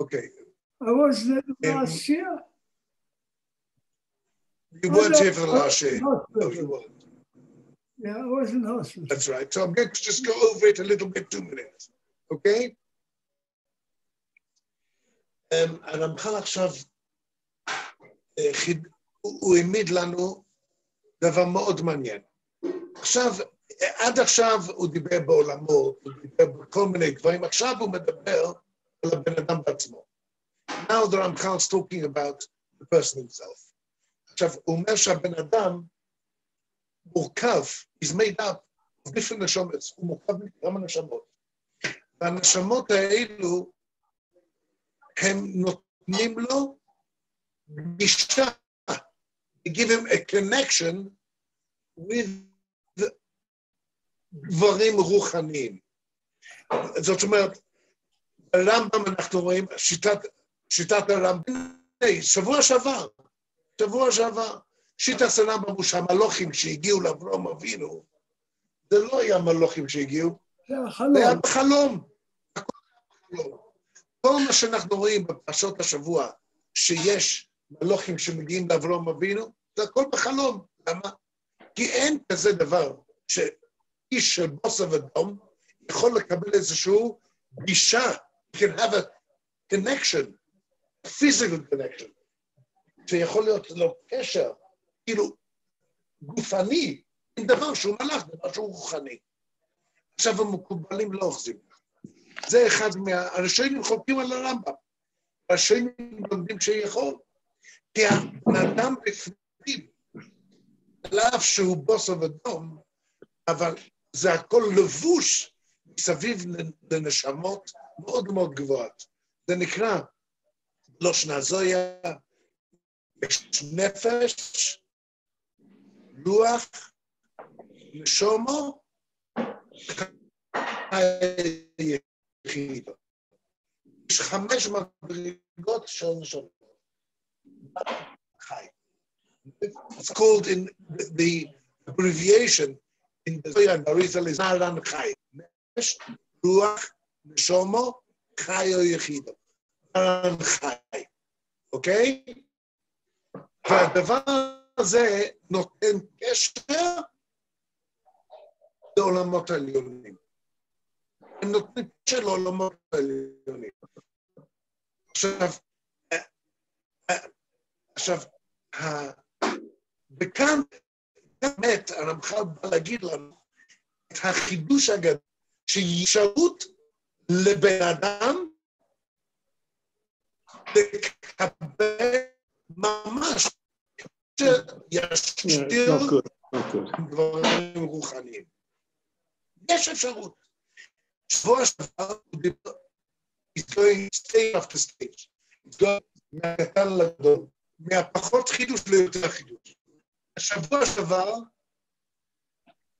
Okay. I wasn't at the last year. You weren't here for the last year. No, you weren't. Yeah, I was in hospital. That's right. So I'm going to just go over it a little bit, 2 minutes. Okay? הרמח"ל עכשיו, הוא העמיד לנו דבר מאוד מעניין. עכשיו, עד עכשיו הוא דיבר בעולמות, הוא דיבר בכל מיני דברים, עכשיו הוא מדבר על הבן אדם בעצמו. Now the Ramchal is talking about the person himself. עכשיו, הוא אומר שהבן אדם מורכב, is made up of different נשמות, הוא מורכב מכמה נשמות. והנשמות האלו, הם נותנים לו גישה, they give him a connection with דברים רוחניים. זאת אומרת, הרמב"ם אנחנו רואים, שיטת הרמב"ם, שבוע שעבר, שיטת הרמב"ם הוא שהמלוכים שהגיעו לאברהם אבינו, זה לא היה מלוכים שהגיעו, זה היה בחלום. כל מה שאנחנו רואים בפרשות השבוע, שיש מלוכים שמגיעים לאברהם אבינו, זה הכל בחלום. למה? כי אין כזה דבר שאיש של בוסר ודום יכול לקבל איזשהו גישה, you can have a connection, a physical connection, שיכול להיות לו קשר, כאילו גופני, עם דבר שהוא מלאך, דבר שהוא רוחני. עכשיו המקובלים לא אוחזים. זה אחד הראשונים חולקים על הרמב"ם. הראשונים לומדים שיכול. כי האדם בפנים, לאף שהוא בוסר ודום, אבל זה הכל לבוש מסביב לנשמות מאוד מאוד גבוהות. זה נקרא, לא שנה זויה, יש נפש, רוח, נשומו, יחידות. יש 5 מדרגות של נשמות. חי. It's called in the abbreviation in the Zohar and Arizal is Naran Chai. נפש, רוח, נשומו, חי או יחידו. Naran Chai. אוקיי? והדבר הזה נותן קשר לעולמות העליונים. הם נותנים קשר לעולמות העליונים. עכשיו, וכאן באמת הרמח"ל בא להגיד לנו את החידוש הגדול, שישרות לבן אדם לקבל ממש שישתיר דברים רוחניים. יש אפשרות. שבוע שעבר הוא דיבר, he's going stage after stage. he's going מהקטן לגדול, מהפחות חידוש ליותר חידוש. השבוע שעבר,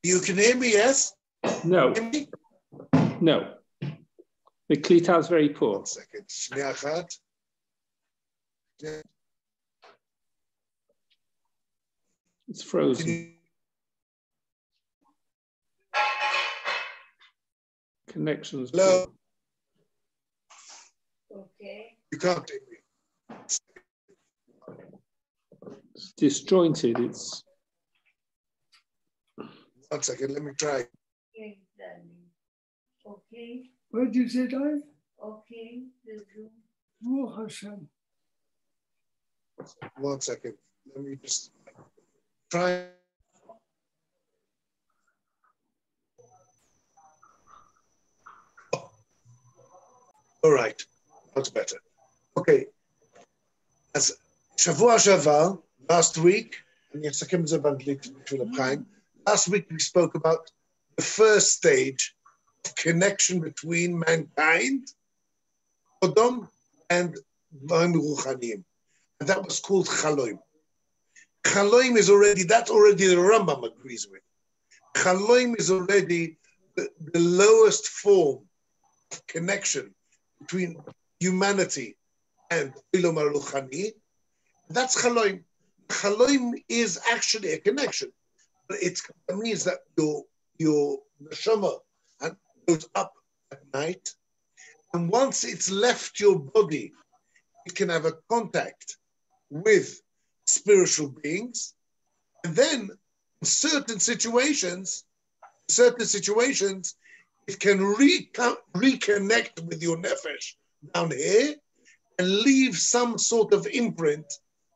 you can hear me, yes? No. No. The Klita is very poor. 1 second, שנייה אחת. It's frozen. Connections. Hello? Okay. You can't hear me. It's disjointed. It's 1 second, let me try. Okay, darling. Okay. What did you say, Dave? Okay. The Zoom. Ruach Hashem. 1 second, let me just try. All right, that's better. Okay. As שבוע שעבר, last week, אני אסכם את זה באנגלית בשביל הפריים, last week we spoke about the first stage of connection between mankind, Adam, and דברים רוחניים. And that was called Chaloim. Chaloim is already, that's already the Rambam agrees with. Chaloim is already the lowest form of connection between humanity and Ilom HaRuchani. That's Chaloim. Chaloim is actually a connection. But it means that your neshama goes up at night And once it's left your body, it can have a contact with spiritual beings. And then in certain situations, it can reconnect with your nefesh down here and leave some sort of imprint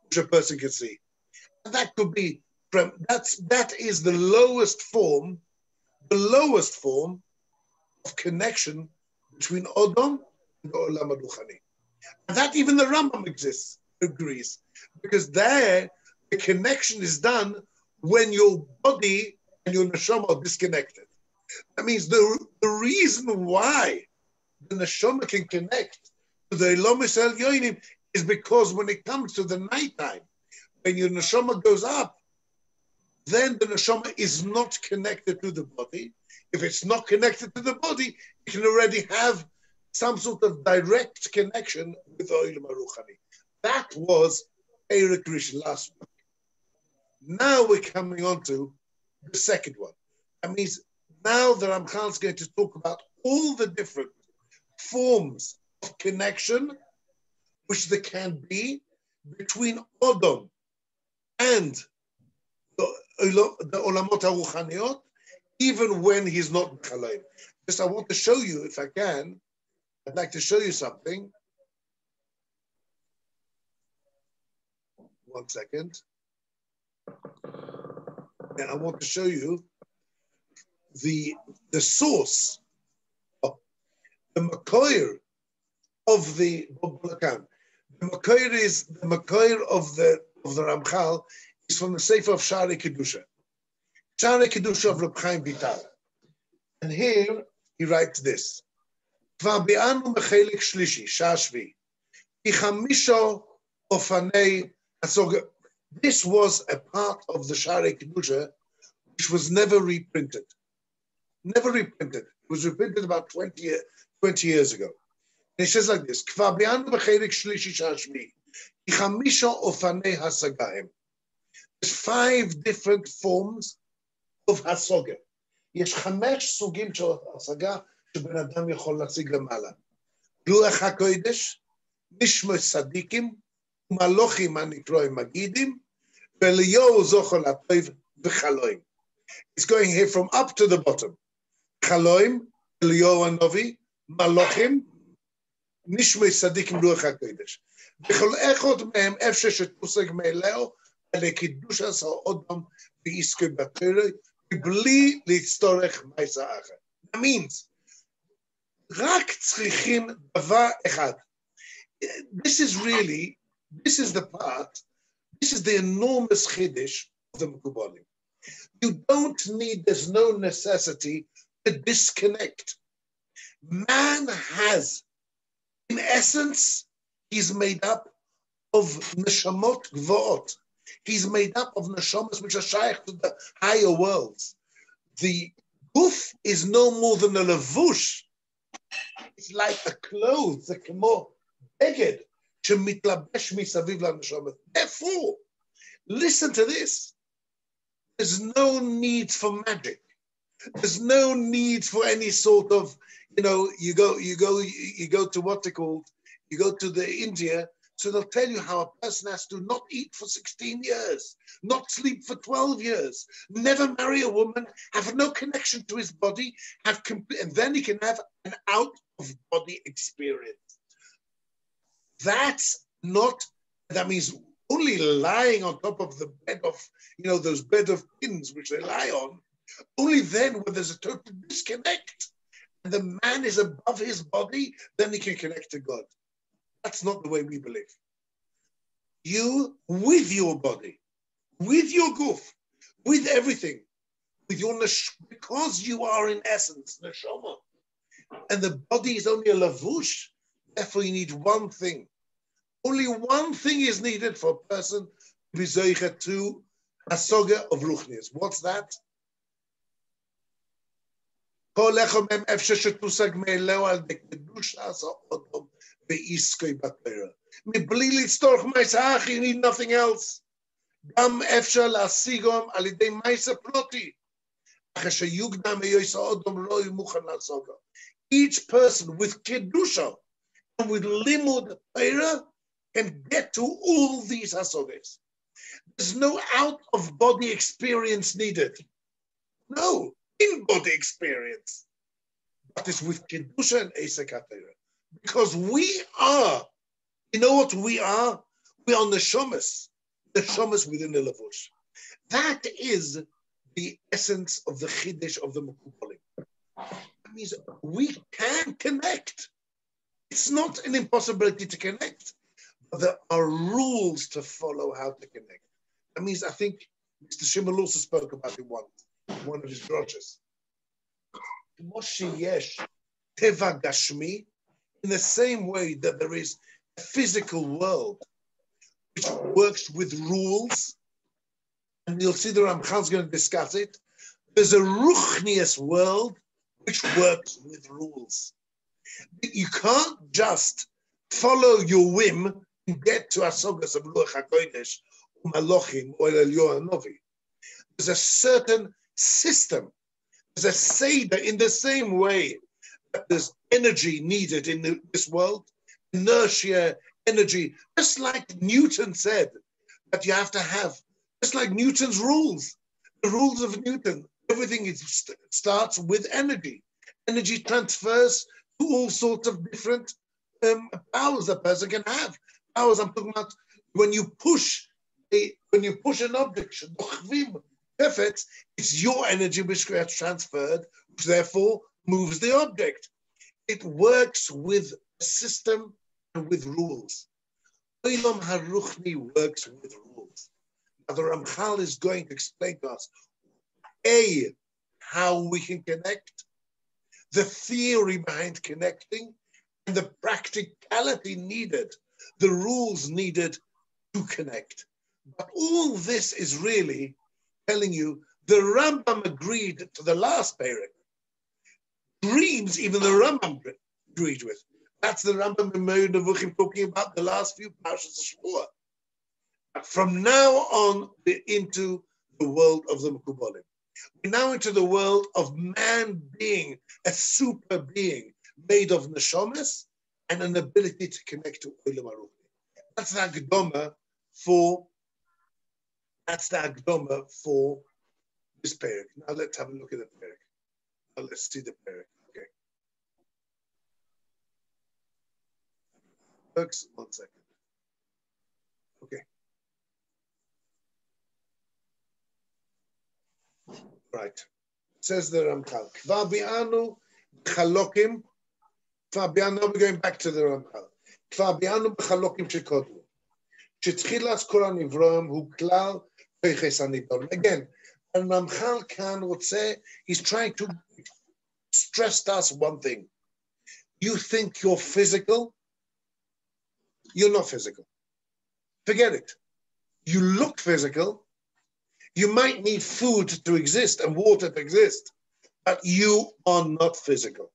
which a person can see. And that could be that is the lowest form of connection between Adam and the Olam HaRuchani. And that even the Rambam agrees, because there the connection is done when your body and your neshama are disconnected. That means the reason why the neshama can connect to the Elomis Elyonim is because when it comes to the nighttime, when your neshama goes up, then the neshama is not connected to the body. If it's not connected to the body, it can already have some sort of direct connection with the Olam HaRuchani. That was Erik Rishon last week. Now we're coming on to the second one. That means now the Ramchal is going to talk about all the different forms of connection which there can be between Adam and the Olamot HaRuchaniot, even when he's not B'chalayim. Just I want to show you, if I can, I'd like to show you something. One second. And I want to show you the source, the Makoir of the Bobulakan. The Makoir of the Ramchal is from the Sefer of Sha'arei Kedusha. Sha'arei Kedusha of Reb Chaim Vital. And here he writes this. כבר ביארנו בחלק שלישי, שעה שביעי. כי חמישו אופני הסוגר. This was a part of the Sha'arei Kedusha which was never reprinted. Never reprinted. It was reprinted about 20 years ago. And it says like this, כבר ביארנו בחלק שלישי, שעה שביעי. כי חמישו אופני השגה הם. There's 5 different forms of השגה. יש 5 סוגים של השגה שבן אדם יכול להשיג למעלה. רוח הקודש, נשמות צדיקים, ומלוכים הנקראים מגידים, ואליהו זוכר לטוב וחלוים. It's going here from up to the bottom. חלוים, אליהו הנביא, מלוכים, נשמות צדיקים, רוח הקודש. בכל אחד מהם אפשר שתושג מאליהו, על קידוש עשה אדם ועסקי בתורה, מבלי להצטרך מעשה אחר. That means, רק צריכים דבר אחד. This is the part, this is the enormous chiddush of the Mekubalim. There's no necessity to disconnect. Man has, in essence, he's made up of neshamot gvoot. He's made up of neshamas which are shaykh to the higher worlds. The guf is no more than a levush. It's like a clothes, a kemo beged shemitlabesh misaviv laneshama. Therefore, listen to this. There's no need for magic. There's no need for any sort of, you go to what they called, you go to the India, so they'll tell you how a person has to not eat for 16 years, not sleep for 12 years, never marry a woman, have no connection to his body, and then he can have an out-of-body experience. That means only lying on top of the bed of, those bed of pins which they lie on, only then when there's a total disconnect, and the man is above his body, then he can connect to God. That's not the way we believe. You, with your body, with your guf, with everything, with your because you are in essence neshama, and the body is only a lavush, therefore you need one thing. Only one thing is needed for a person to be zeicha to a soga of ruchnias. What's that? מבלי לצטרך מעשה אחר, you need nothing else. גם אפשר להשיגום על ידי מעשה פרוטי. אחרי שיוקדם היועץ האדם לא יהיה מוכן להשיגו. each person with Kedusha and with Limud Torah can get to all these hasogas. There's no out-of-body experience needed. No, in-body experience. But it's with Kedusha and Esek HaTorah. Because we are, you know what we are? We are neshamas within the levush. That is the essence of the chiddush of the Mekubalim. That means we can connect. It's not an impossibility to connect, but there are rules to follow how to connect. That means I think Mr. Shimon also spoke about it once, one of his drushes. Moshe Yesh Teva Gashmi, in the same way that there is a physical world which works with rules, and you'll see the Ramchal's going to discuss it. There's a Ruchnius world which works with rules. You can't just follow your whim and get to Asogas of Ruach HaKodesh, or Malachim, or Elyon Novi. There's a certain system. There's a Seder in the same way that there's energy needed in this world, inertia, energy, just like Newton said that you have to have, just like Newton's rules, the rules of Newton, everything starts with energy. Energy transfers to all sorts of different powers a person can have. Powers, I'm talking about when you push an object, perfect, it's your energy which gets transferred, which therefore moves the object. It works with a system and with rules. Olam Haruchni works with rules. Now the Ramchal is going to explain to us, A, how we can connect, the theory behind connecting, and the practicality needed, the rules needed to connect. But all this is really telling you the Rambam agreed to the last parak. Dreams, even the Rambam agreed with. That's the Rambam in Meir Nevuchim talking about the last few parshas of Shmuel. From now on, we're into the world of the Mekubalim. We're now into the world of man being a super being made of neshamas and an ability to connect to Olam Haruchni. That's the Akdoma for this parak. Now let's have a look at the parak. Now let's see the parak. Okay. Works. 1 second. Okay. Right. It says the Ramchal. Kvar bi'anu b'chalokim. Kvar bi'anu. Now we're going back to the Ramchal. Kvar bi'anu b'chalokim shekodmu. Shetchilas kol hanivroim hu klal peiches hanidol. Again, and Ramchal Khan would say he's trying to stress to us one thing. You think you're physical? You're not physical. Forget it. You look physical. You might need food to exist and water to exist, but you are not physical.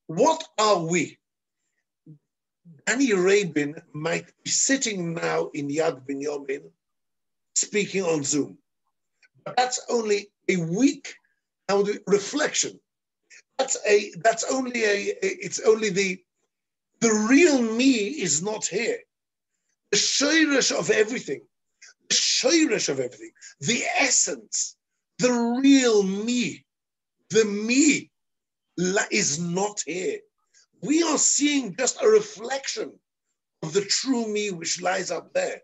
What are we? Danny Rabin might be sitting now in Yad Binyamin speaking on Zoom. But that's only a weak reflection. It's only the real me is not here. The shayrish of everything, the essence, the real me, the me is not here. We are seeing just a reflection of the true me which lies up there.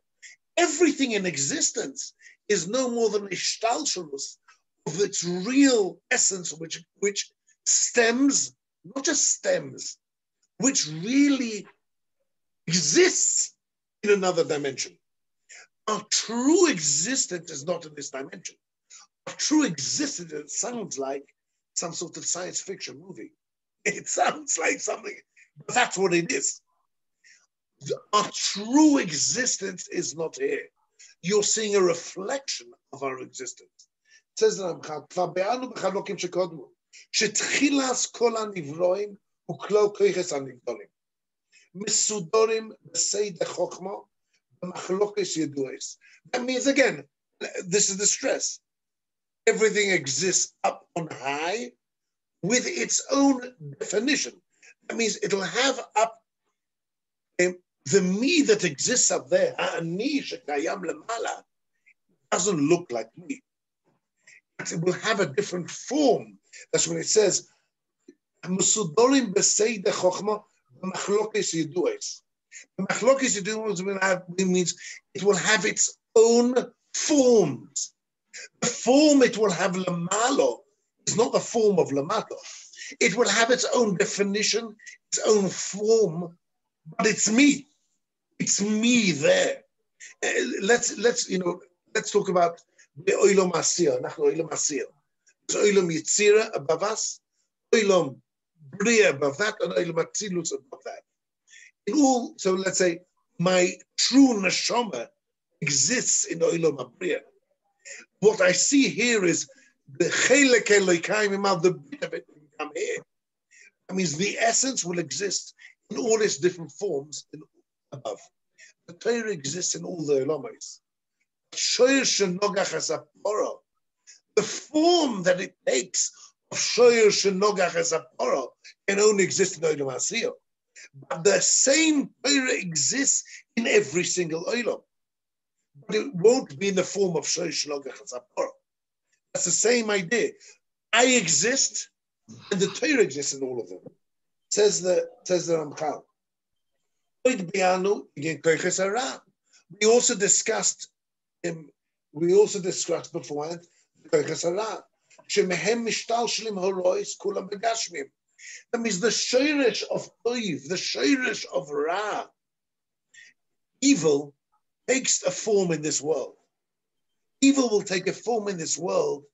Everything in existence is no more than a shtalshalus of its real essence, which stems, not just stems, which really exists in another dimension. Our true existence is not in this dimension. Our true existence, it sounds like some sort of science fiction movie. It sounds like something, but that's what it is. Our true existence is not here. You're seeing a reflection of our existence. It says in Ramchal, "Kvar be'anu b'chalokim shekodmu, shetchilas kol hanivroim uklo koiches hanigdolim, mesudorim b'seid chokma, That means, again, this is the stress. Everything exists up on high with its own definition. That means it'll have up the me that exists up there, doesn't look like me. It will have a different form. That's when it says, means it will have its own forms. The form it will have lamalo is not the form of lamato. It will have its own definition, its own form, but it's me. It's me there. Let's talk about the oilom asir. Nachlo oilom asir. There's oilom yitzira above us, oilom bria above that, and oilom atzilus above that. In all, so let's say my true neshama exists in oilom bria. What I see here is the chelek elokaim imal, the bit of it will come here. That means the essence will exist in all its different forms above. The Torah exists in all the elamas. The form that it takes of shoyer shenogach as a poro can only exist in olam asiyah. But the same Torah exists in every single olam. But it won't be in the form of shoyer shenogach as a poro. That's the same idea. I exist, and the Torah exists in all of them. Says the Ramchal. We also discussed beforehand that means the shirish of toiv, the shirish of ra, evil takes a form in this world. Evil will take a form in this world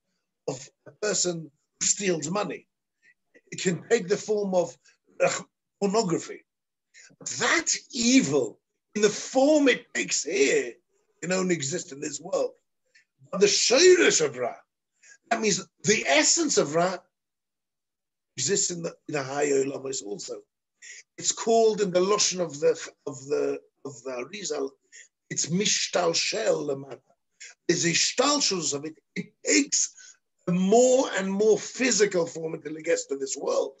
of a person who steals money. It can take the form of pornography. That evil, in the form it takes here, can only exist in this world. But the shirish of ra, that means the essence of ra, exists in the higher olamas also. It's called in the lashon of the Arizal, it's mishtal shel lamata. There's a shtalshus of it. It takes a more and more physical form until it gets to this world.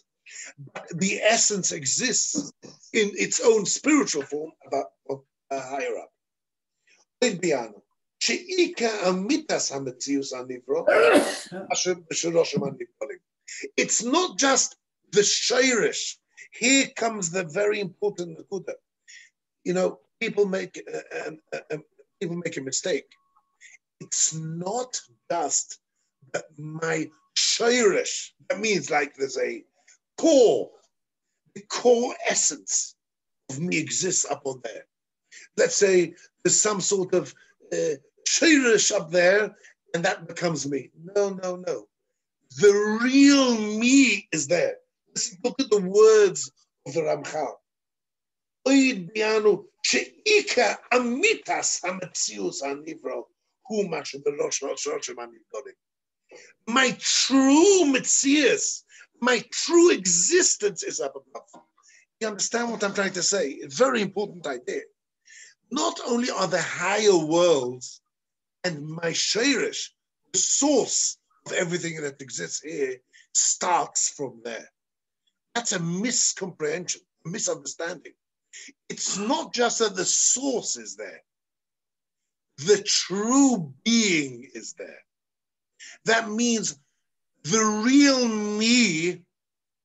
But the essence exists in its own spiritual form about higher up. It's not just the shirish. Here comes the very important nakuda. People make a mistake. It's not just that my shirish. That means like there's a core. The core essence of me exists up on there. Let's say there's some sort of shirish up there, and that becomes me. No. The real me is there. Listen, look at the words of the Ramchal. My true metzius, my true existence is up above. You understand what I'm trying to say? It's a very important idea. Not only are there higher worlds and my shirish, the source of everything that exists here, starts from there. That's a miscomprehension, a misunderstanding. It's not just that the source is there. The true being is there. That means the real me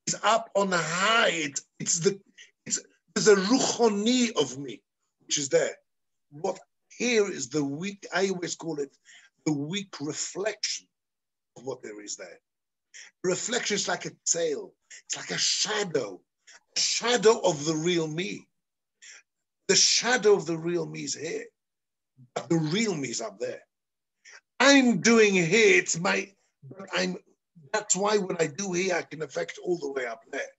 is up on the high. There's a ruchoni of me, which is there. What here is the weak, I always call it the weak reflection of what there is there. Reflection is like a tail. It's like a shadow of the real me. The shadow of the real me is here, but the real me is up there. I'm doing here, that's why when I do here, I can affect all the way up there.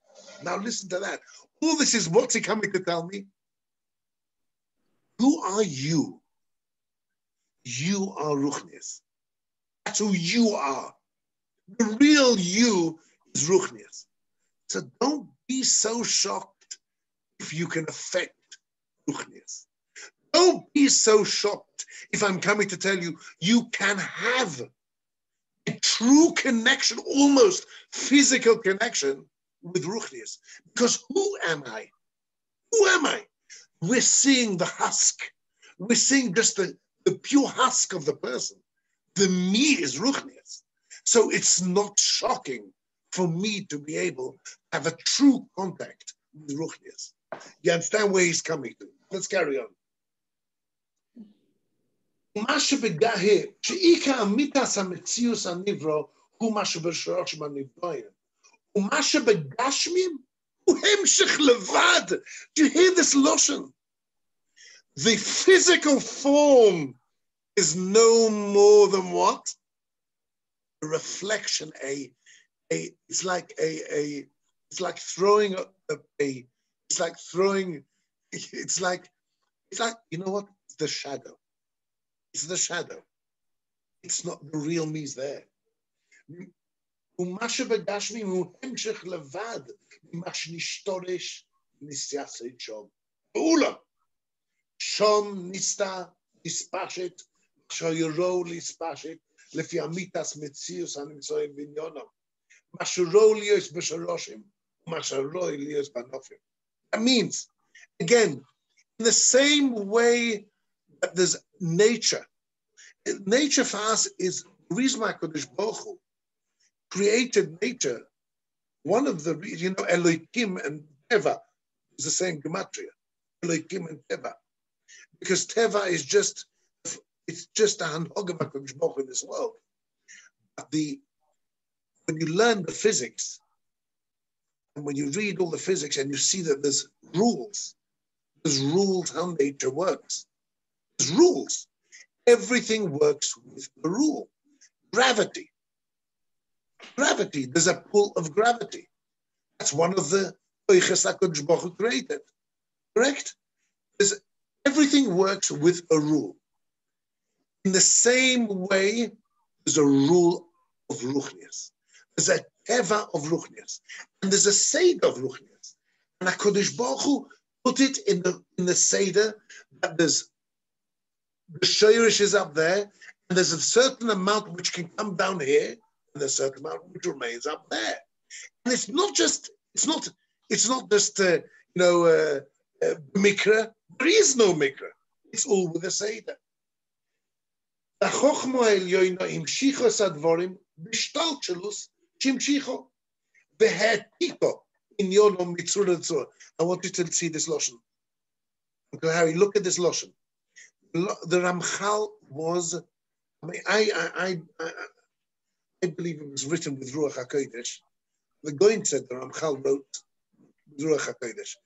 Now listen to that. All this is, what's he coming to tell me? Who are you? You are Ruchnias. That's who you are. The real you is Ruchnias. So don't be so shocked if you can affect Ruchnias. Don't be so shocked if I'm coming to tell you, you can have a true connection, almost physical connection with Ruchnius. Because who am I? Who am I? We're seeing the husk. We're seeing just the pure husk of the person. The me is Ruchnius. So it's not shocking for me to be able to have a true contact with Ruchnius. You understand where he's coming to? Let's carry on. מה שבגאה, שעיקר אמיתס המציאוס הנברו, הוא מה שבשורש בנברואים. ומה שבגשמים, הוא המשך לבד. Do you hear this lotion? The physical form is no more than what? A reflection, it's like throwing you know what? It's the shadow. It's the shadow. It's not the real me's there. ומה שבגשמים הוא המשך לבד ממה שנשתורש ניסיאסי שום. ואולם, שום ניסתה נספשת, כשיורו להספשת, לפי אמיתס מציאוס הנמצאים בעניונם. מה שרו להיות בשרושים, ומה שרו להיות בנופים. That means, again, in the same way that there's nature. Nature for us is the reason why HaKadosh Baruch Hu created nature. One of the reasons, Elohim and Teva is the same gematria. Elohim and Teva. Because Teva is just a hanhog of HaKadosh Baruch Hu in this world. But when you learn the physics, and when you read all the physics and you see that there's rules how nature works. There's rules. Everything works with a rule. Gravity. There's a pull of gravity. That's one of the oiches HaKadosh Baruch Hu created. Correct? Everything works with a rule. In the same way, there's a rule of Ruchnius. There's a teva of Ruchnius. And there's a seder of Ruchnius. And HaKadosh Baruch Hu put it in the seder that there's the shayrish is up there, and there's a certain amount which can come down here, and there's a certain amount which remains up there. And it's not just mikra. There is no mikra. It's all with a seder. The chochma elyoina imshichos advorim b'shtalshelus shimshicho v'hetiko inyono mitzur tzur. I want you to see this lotion. Uncle Harry, look at this lotion. The Ramchal was, I believe it was written with Ruach HaKodesh. The Goin said the Ramchal wrote with Ruach HaKodesh.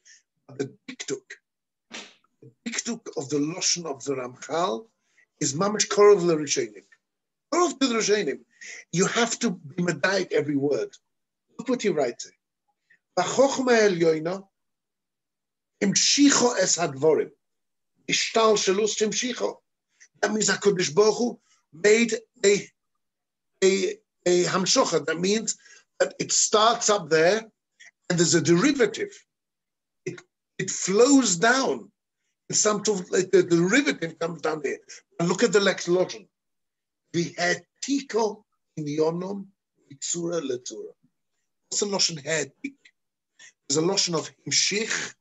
The diktuk of the Lashon of the Ramchal is mamash korov l'rishonim. Korov to the rishonim. You have to be medayik every word. Look what he writes here. V'chochma elyoina imshicho es hadvorim. Ishtal shelus shimshicho. That means HaKadosh Baruch Hu made a hamshocha. That means that it starts up there and there's a derivative. It flows down. It's some sort of like the derivative comes down there. And look at the next lotion. V'hetiko inyonom mitzura letzura. What's the lotion hetik? There's a lotion of himshich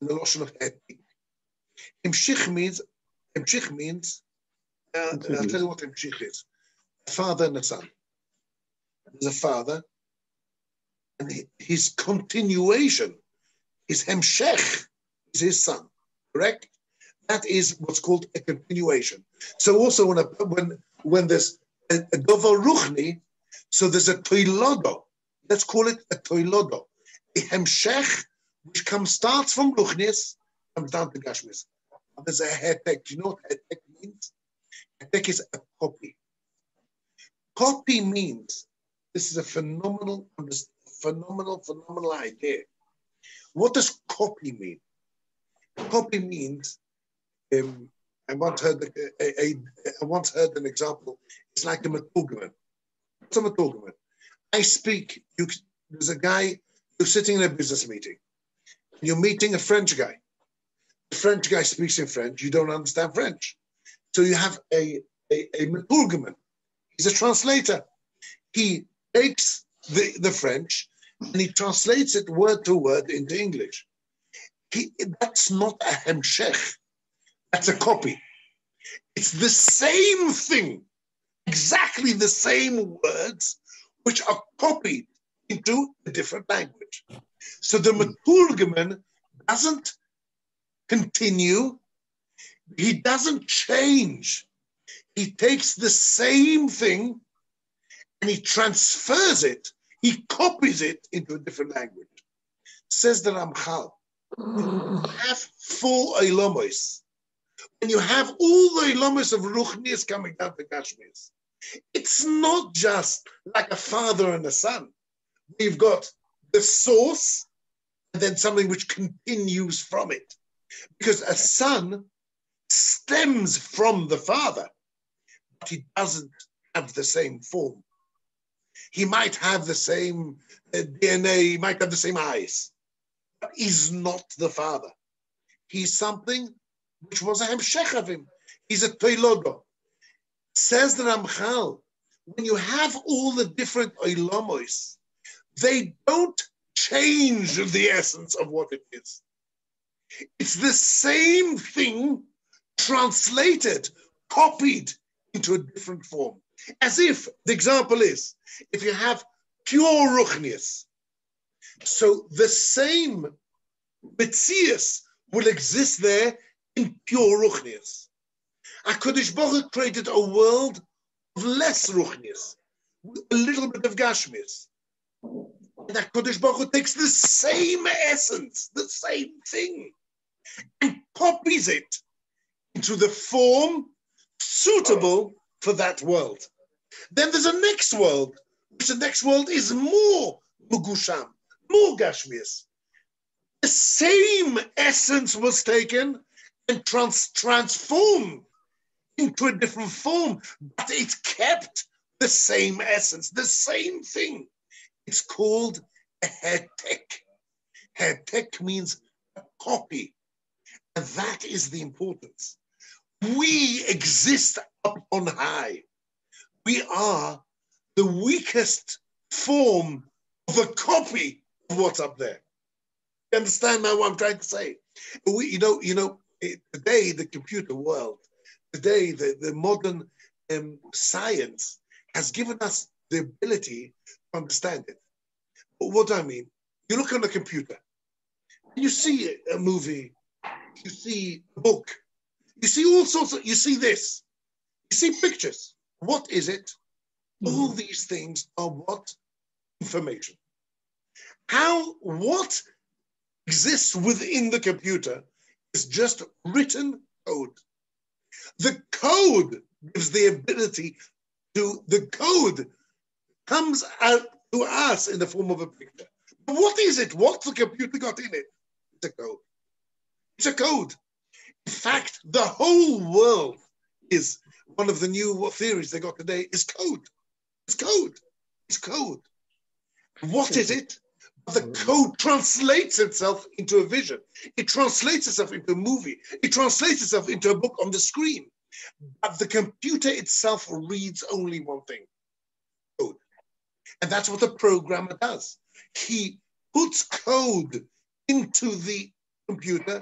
and a lotion of hetik. Himshich means, I'll tell you what himshich is. A father and a son. There's a father, and his continuation, his hemshech, is his son. Correct? That is what's called a continuation. So also when there's a dover ruchni, so there's a toilodo. Let's call it a toilodo. A hemshech, which starts from ruchnis, comes down to gashmis. And there's a hetek. Do you know what hetek means? Hetek is a copy. Copy means, this is a phenomenal idea. What does copy mean? Copy means, I once heard an example. It's like a maturgaman. What's a maturgaman? I speak. There's a guy who's sitting in a business meeting. You're meeting a French guy. The French guy speaks in French, you don't understand French. So you have a meturgeman. He's a translator. He takes the French and he translates it word to word into English. That's not a hemshech. That's a copy. It's the same thing, exactly the same words, which are copied into a different language. So the meturgeman doesn't continue. He doesn't change. He takes the same thing and he transfers it. He copies it into a different language. Says the Ramchal, have 4 Eilomos. When you have all the Eilomos of Ruchnius coming down to Gashmius, it's not just like a father and a son. We've got the source and then something which continues from it. Because a son stems from the father, but he doesn't have the same form. He might have the same DNA, he might have the same eyes, but he's not the father. He's something which was a hemshech of him. He's a toilodo. Says the Ramchal, when you have all the different oilomos, they don't change the essence of what it is. It's the same thing translated, copied into a different form. As if, the example is, if you have pure Ruchnius, so the same Metzias will exist there in pure Ruchnius. HaKadosh Baruch Hu created a world of less Ruchnius, a little bit of Gashmius. And HaKadosh Baruch Hu takes the same essence, the same thing, and copies it into the form suitable for that world. Then there's a next world, which the next world is more Mugusham, more Gashmius. The same essence was taken and transformed into a different form, but it kept the same essence, the same thing. It's called a hetek. Hetek means a copy, and that is the importance. We exist up on high. We are the weakest form of a copy of what's up there. You understand now what I'm trying to say? Today, the computer world, today, the modern science has given us the ability to understand it. But what do I mean? You look on a computer, and you see a movie, you see a book, you see all sorts of, you see this, you see pictures. What is it? All these things are what? Information. What exists within the computer is just written code. The code gives the ability the code comes out to us in the form of a picture. But what is it? What's the computer got in it? It's a code. It's a code. In fact, the whole world is, one of the new theories they got today is code. It's code. It's code. What is it? The code translates itself into a vision. It translates itself into a movie. It translates itself into a book on the screen. But the computer itself reads only one thing, code. And that's what the programmer does. He puts code into the computer,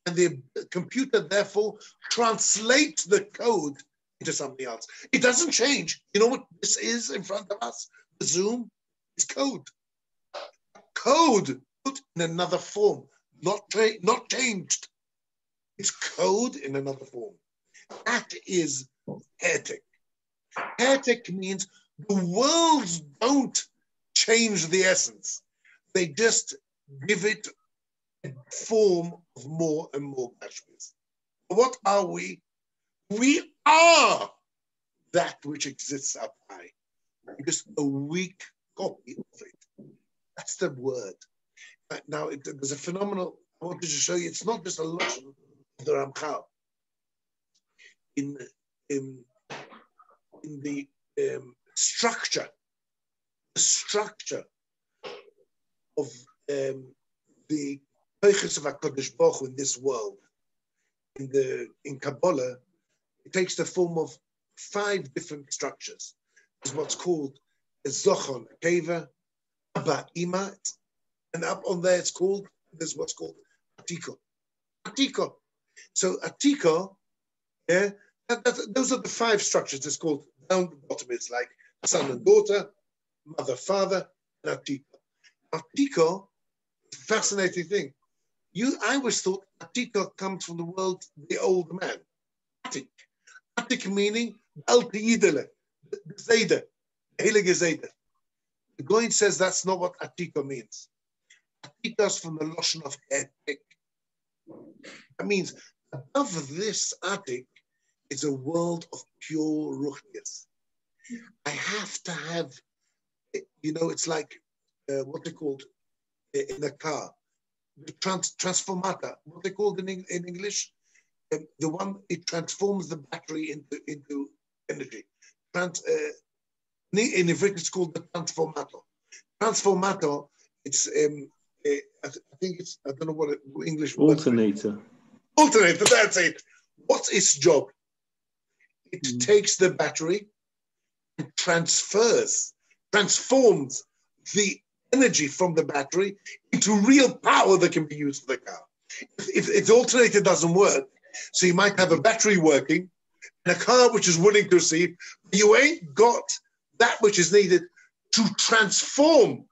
and the computer therefore translates the code into something else. It doesn't change. You know what this is in front of us? The Zoom is code. Code put in another form, not changed. It's code in another form. That is hetek. Hetek means the worlds don't change the essence. They just give it a form of more and more Gashmius. What are we? We are that which exists up high. Just a weak copy of it. That's the word. Now, there's a phenomenal, I wanted to show you, it's not just a lesson of the Ramchal. In the structure of the Peiches of HaKadosh Baruch Hu in this world, in Kabbalah, it takes the form of 5 different structures. There's what's called a zochon, a keva, abba, ima, and up on there it's called, there's what's called atiko. Atiko. So atiko, yeah, those are the 5 structures. It's called, down the bottom, it's like son and daughter, mother, father, and atiko. Atiko, fascinating thing. I always thought atiko comes from the word, the old man. Atik. Atik meaning, alte yidele, zayde, heilige zayde. The Goin says that's not what atiko means. Atiko is from the lotion of etik. That means above this atik is a world of pure ruchnius. I have to have, it's like what they called in a car, the transformator, what they called in English, the one, it transforms the battery into energy. In Hebrew, it's called the transformator. Transformator, it's, I think it's, I don't know what English word. Alternator. Alternator, that's it. What's its job? It takes the battery and transforms the energy from the battery into real power that can be used for the car. If the alternator doesn't work, so you might have a battery working and a car which is willing to receive, but you ain't got that which is needed to transform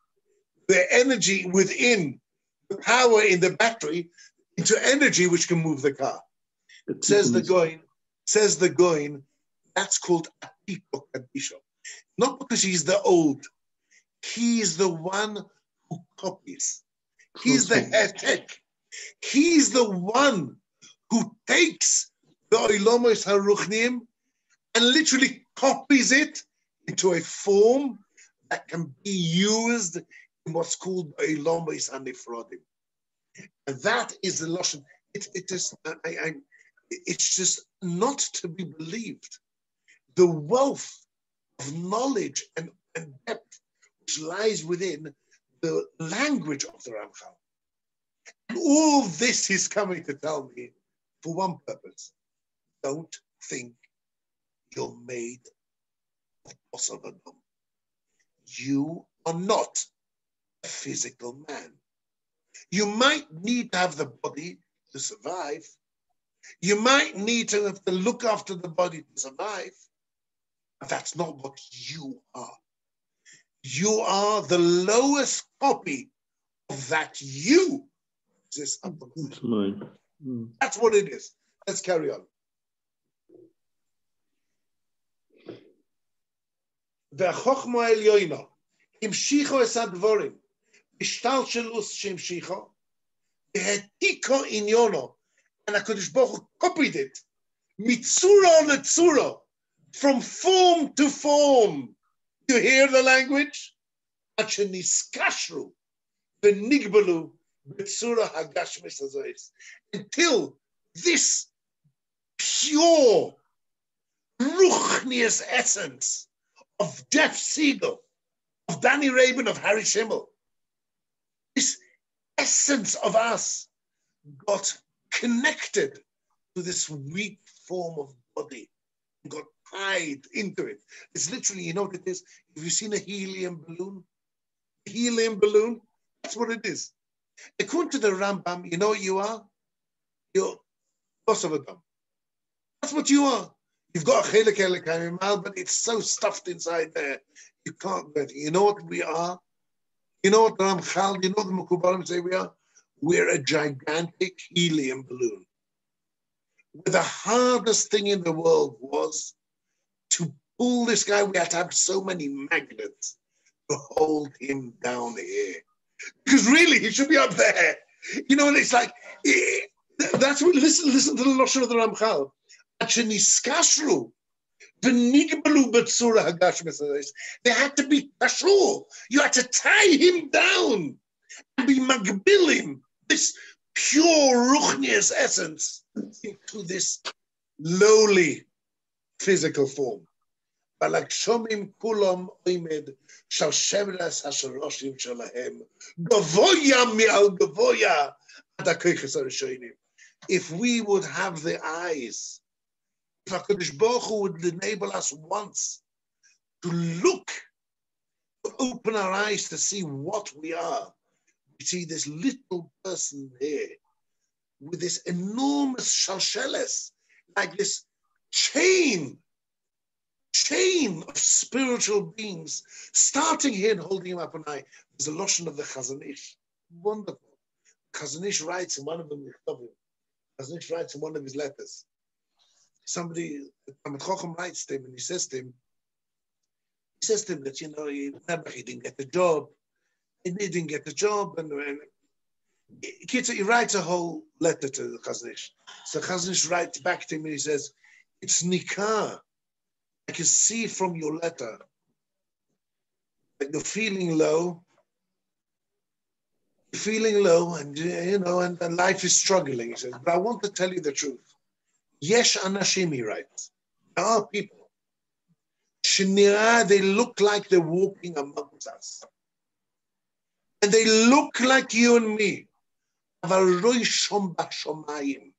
the energy within the power in the battery into energy which can move the car. Says the Goin, that's called Atiko Kadisha. Not because he's the old, he's the one who copies. He's the hetek. He's the one who takes the Oilomos HaRuchnim and literally copies it into a form that can be used in what's called Oilomos HaNifrodim. And that is the Lashon. It's just not to be believed. The wealth of knowledge and depth which lies within the language of the Ramchal. And all this is coming to tell me for one purpose. Don't think you're made of Basar Adam. You are not a physical man. You might need to have the body to survive. You might need to have to look after the body to survive. But that's not what you are. You are the lowest copy of that you exists upon the That's what it is. Let's carry on. והחוכמה העליונה, המשיכו את הדבורים, השתלשלוס שהמשיכו, והעתיקו עניונו, and HaKadosh Baruch Hu copied it, mitzura letzura, from form to form. You hear the language? עד שניסקשרו ונגבלו בצורה הגשמית הזאת. Until this pure ruchnius essence of Jeff Siegel, of Danny Rabin, of Harry Schimmel, this essence of us got connected to this weak form of body, got tied into it. It's literally, you know what it is? Have you seen a helium balloon? Helium balloon, that's what it is. According to the Rambam, you know what you are? You're boss of Adam. That's what you are. You've got a chelik elikai, but it's so stuffed inside there, you can't get it. You know what we are? You know what the Ramchal, you know what the Mekubalim say we are? We're a gigantic helium balloon. Where the hardest thing in the world was to pull this guy, we had to have so many magnets to hold him down here. Because really, he should be up there. You know, and it's like, that's what, listen to the Lashon of the Ramchal. They had to be pashur. You had to tie him down and be magbilim, this pure ruchnius essence, into this lowly physical form. Balakshomim kulam oimed shalshevras hasharoshim shalahem gavoya mi'al gavoya ad hakoiches harishonim. if we would have the eyes, if HaKadosh Baruch Hu would enable us once to look, to open our eyes to see what we are. We see this little person here with this enormous shalsheles, like this chain of spiritual beings, starting here and holding him up an eye. There's a lotion of the Chazon Ish. Wonderful. Chazon Ish writes in one of them, Chazon Ish writes in one of his letters. Somebody, Talmid Chacham writes to him, and he says to him that, he didn't get the job. He didn't get the job, and he writes a whole letter to the Chazon Ish. So Chazon Ish writes back to him, and he says, it's nikah. I can see from your letter that you're feeling low, and life is struggling. He says, but I want to tell you the truth. Yesh anashim, he writes. There are people. Shenira, they look like they're walking amongst us. And they look like you and me. Aval roishom b'shomayim.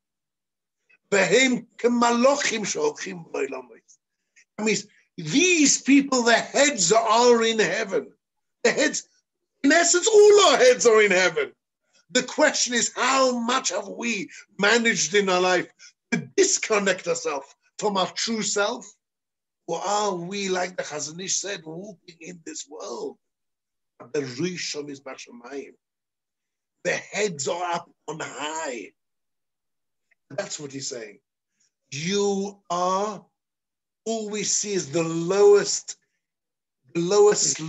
Behem k'malochim sheholchim b'olam. I mean, these people, their heads are in heaven. Their heads, in essence, all our heads are in heaven. The question is, how much have we managed in our life to disconnect ourselves from our true self? Or are we, like the Chazon Ish said, walking in this world? The Rishon is Bashamayim. Their heads are up on high. That's what he's saying. You are, all we see is the lowest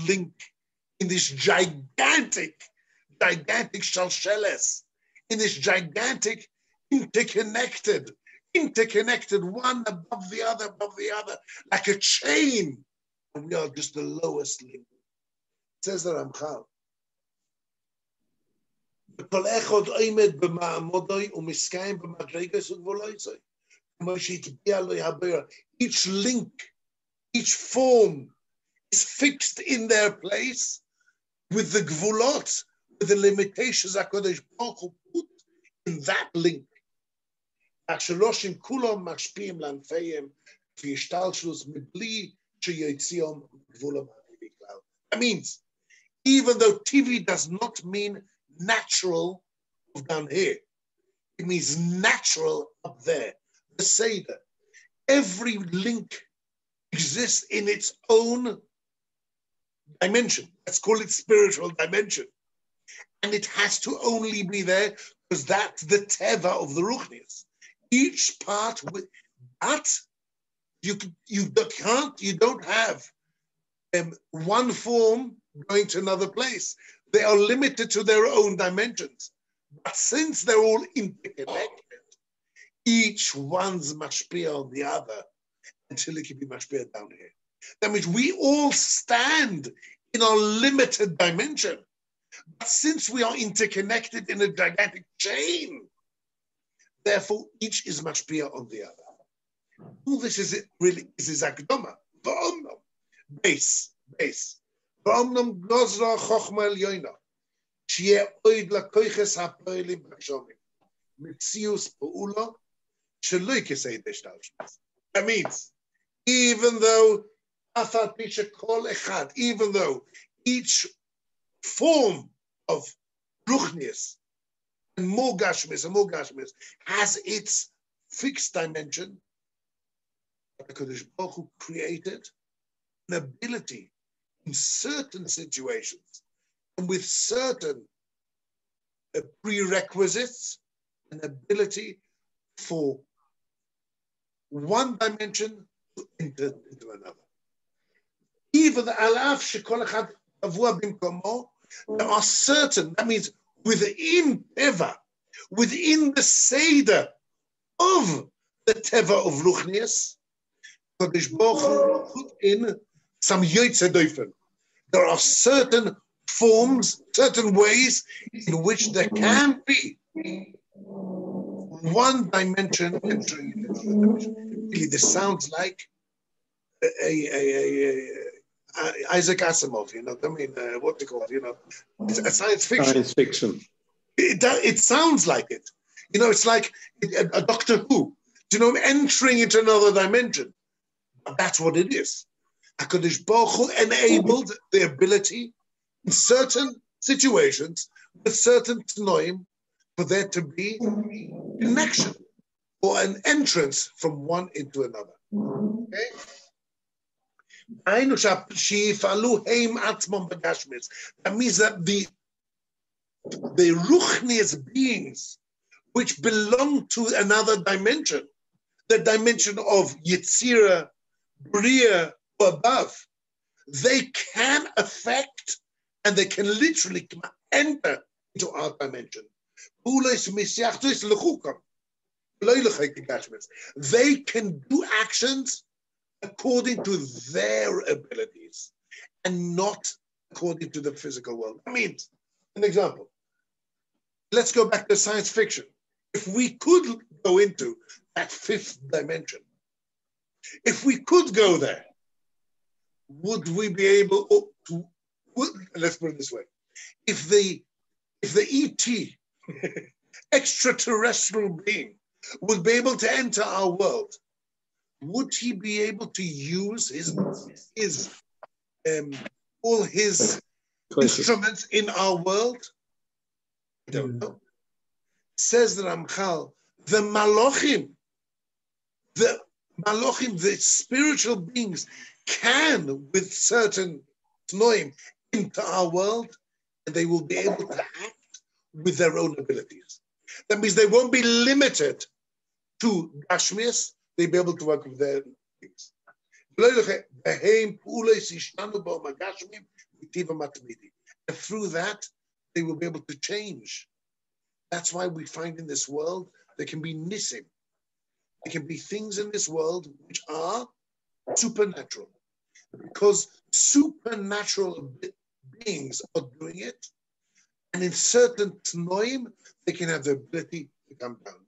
link in this gigantic shalsheles, in this gigantic interconnected one above the other, like a chain. And we are just the lowest link. It says the Ramchal. Each link, each form is fixed in their place with the gvulot, with the limitations HaKadosh Baruch Hu put in that link. That means, even though TV does not mean natural down here, it means natural up there. The Seder. Every link exists in its own dimension. Let's call it spiritual dimension. And it has to only be there because that's the teva of the Ruchnius. Each part with that, you don't have one form going to another place. They are limited to their own dimensions. But since they're all interconnected, each one's mashpia on the other until it can be mashpia down here. That means we all stand in our limited dimension. But since we are interconnected in a gigantic chain, therefore each is mashpia on the other. All this is it really is akdoma. V'omnom. Base. V'omnom gozra chochma elyoina. Sheyeh oid lakoiches hapoelim b'shomim. Mitzius pa'ula. That means, even though each form of ruchnius and more gashmis has its fixed dimension, the HaKadosh Baruch Hu created an ability in certain situations and with certain prerequisites, an ability for one dimension to enter into another. Even the alaf shekol echad avua bimkomo, there are certain, that means within teva, within the seder of the teva of Ruchnius, Kadosh Baruch Hu put in some yotze dofen. There are certain forms, certain ways in which there can be one dimension entering into another dimension. Really, this sounds like Isaac Asimov, what they call it, it's a science fiction. Science fiction. It sounds like it. You know, it's like a Doctor Who, you know, entering into another dimension. That's what it is. HaKadosh Baruch Hu enabled the ability in certain situations with certain tanoim for there to be connection or an entrance from one into another. Okay? That means that the ruchnius beings which belong to another dimension, the dimension of Yetzirah, Bria, or above, they can affect and they can literally enter into our dimension. They can do actions according to their abilities and not according to the physical world. That means, an example, let's go back to science fiction. If we could go into that fifth dimension, if we could go there, would we be able to, let's put it this way, if the ET, extraterrestrial being, would be able to enter our world, would he be able to use all his instruments in our world? I don't know. Says the Ramchal, the Malachim, the spiritual beings, can, with certain tnoim, enter our world, and they will be able to act with their own abilities. That means they won't be limited to Gashmias, they'll be able to work with their things. And through that, they will be able to change. That's why we find in this world, there can be nisim. There can be things in this world which are supernatural. Because supernatural beings are doing it, and in certain tnoim, they can have the ability to come down.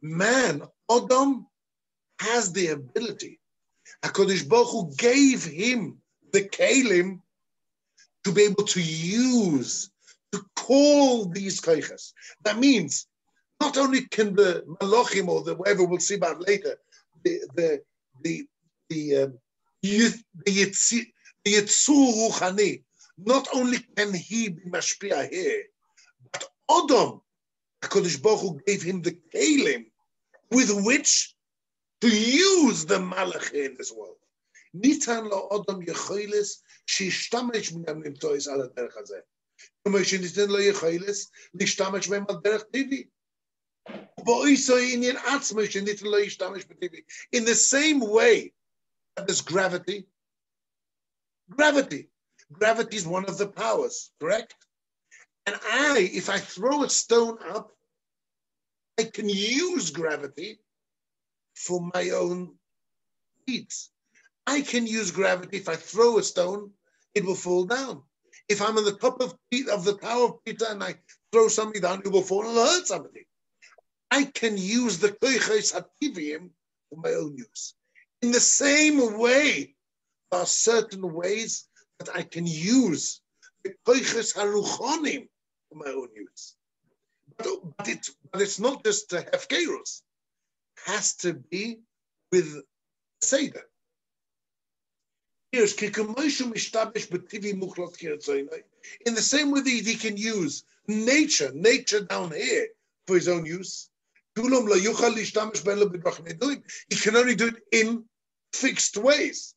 Man, Adam, has the ability. HaKadosh Baruch Hu gave him the kelim to be able to use, to call these koiches. That means not only can the malachim or the whatever we'll see about later, the yitzur ruchani, not only can he be mashpia here, but Adam, HaKadosh Baruch Hu gave him the kelim with which to use the malach in this world. Nitan lo Adam yecholes shishtamesh minam nimtois ala derech hazeh. Como shenitan lo yecholes lishtamesh b'hem al derech tivi. In the same way that there's gravity. Gravity is one of the powers, correct? And if I throw a stone up, I can use gravity for my own needs. I can use gravity. If I throw a stone, it will fall down. If I'm on the top of the Tower of Peter and I throw something down, it will fall and hurt somebody. I can use the koiches hativim for my own use. In the same way, there are certain ways that I can use the koiches haruchonim for my own use. But it's not just the hefkerus. It has to be with seder. In the same way that he can use nature down here for his own use. He can only do it in fixed ways.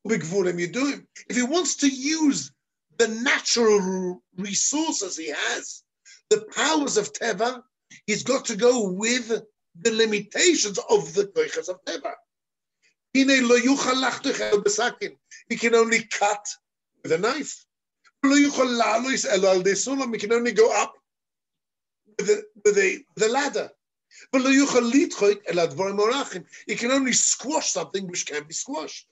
If he wants to use the natural resources he has, the powers of Teva, he's got to go with the limitations of the koiches of Teva. He can only cut with a knife. He can only go up with a ladder. He can only squash something which can be squashed.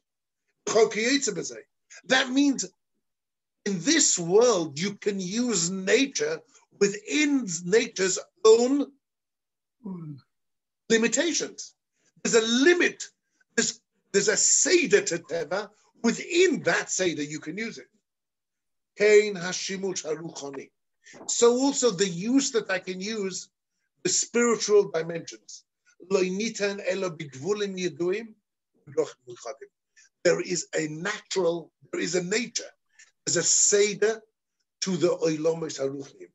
That means in this world, you can use nature within nature's own limitations. There's a limit. There's a seder to Teva, within that Seder, you can use it. Kein hashimush haruchani. So also the use that I can use the spiritual dimensions. Lo nitan elo bigvulim yeduim. There is a nature, there's a Seder to the Oilomos Haruchnim.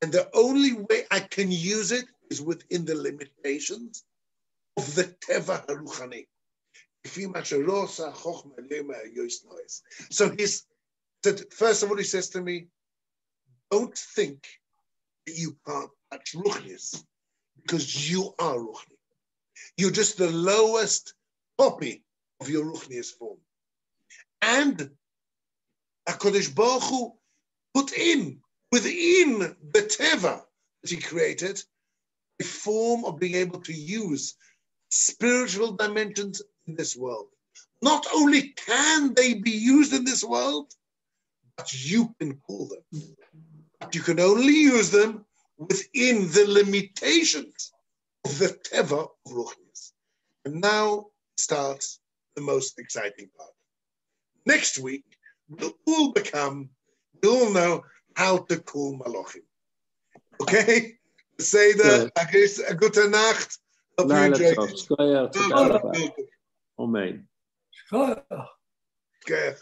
And the only way I can use it is within the limitations of the Teva Haruchani. So first of all, he says to me, don't think that you can't touch Ruchnis, because you are Ruchni. You're just the lowest copy of your Ruchnius form. And HaKadosh Baruch Hu put within the Teva that he created, a form of being able to use spiritual dimensions in this world. Not only can they be used in this world, but you can call them. But you can only use them within the limitations of the Teva of Ruchnius. And now starts the most exciting part. Next week, we'll all know how to call Malachim. Okay? Say that, a good Nacht. Hope you enjoyed it. Amen. Okay.